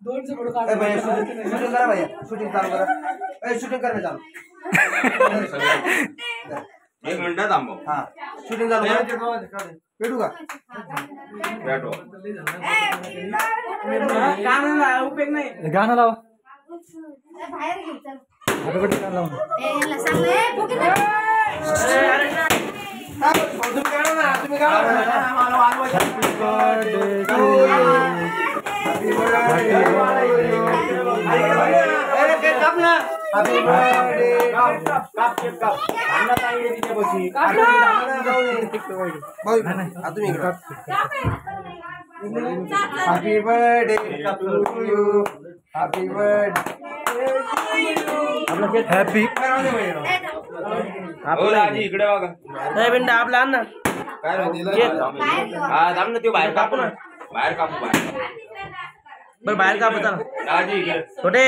दोन से फोटो काढ भैया शूटिंग करा भैया शूटिंग चालू करा ए शूटिंग करणे चालू 1 मिनिट थांबव हां शूटिंग चालू करा पेटू का पेटो गाणं लाव उपयोग नाही गाणं लाव बाहेर घे चल हॅपी बर्थडे गाणं लाव ए ह्याला सांग ए फुकी अरे तुम्ही गाणं ना तुम्ही गाणं मला वाजवा हॅपी बर्थडे टू यू अरे के काप ना हॅपी बर्थडे काप केक काप अन्ना ताई तिच्या बशी काप ना तुम्ही इकडे happy birthday to you happy birthday आपला केक हॅपी आपला आजी इकडे बघा ए बिंडा आपला आण ना काय हा थांब ना ते बाहेर कापू ना बाहेर कापू बाहेर बर बाहेर कापू चला आजी इकडे छोटे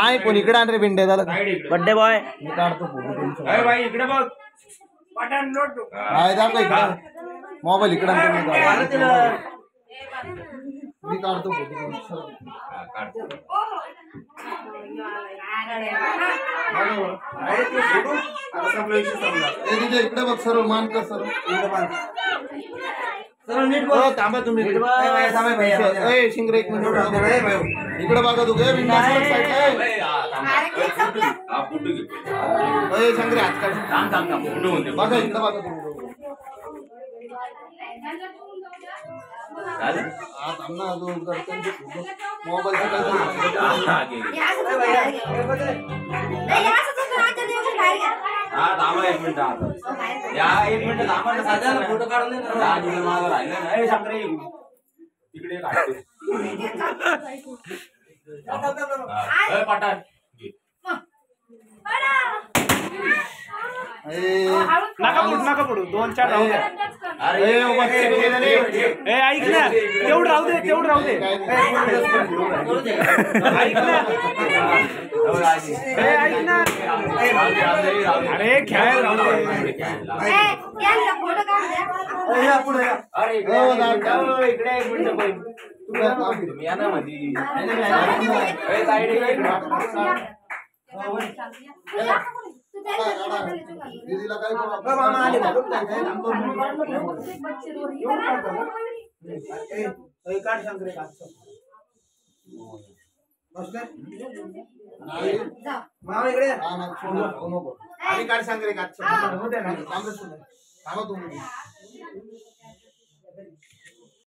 आय कोण इकडे आण रे बिंडे झालं बर्थडे बॉय मी काढतो फोटो ए भाई इकडे बघ बटन नोट हाय दाब इकडे मोबाईल इकडे आण मी काढतो फोटो काढतो इकडे बघ सर्व मान कर सर्व इकडे मान सर्व नीट बोल थांबा तुम्ही ए शिंगरे एक मिनिट इकडे बघा तू गे विंडोज साइड हा फोटो घे ए शिंगरे हात काढ थांब फोटो होते बघा इकडे बघा तुम्ही झालं थांब ना अजून मोबाईल हा थांबा 1 मिनिट आता या 1 मिनिट थांबा ना साधा फोटो काढून दे ना आजीला मागं राहिलं ना ए शंकरे तिकडे काढतो ए पटान नका पडू 2-4 राहू द्या अरे ए ऐक ना तेवढं राहू दे ऐक ना ए ऐक ना अरे खेळ राहू दे अरे इकडे 1 मिनिट तुम्ही या ना मध्ये दीदीला काय करू मामा आले ए काढ शंकरे काढ मामा इकडे आम्ही काढ शंकरे काढ थांबा तुम्ही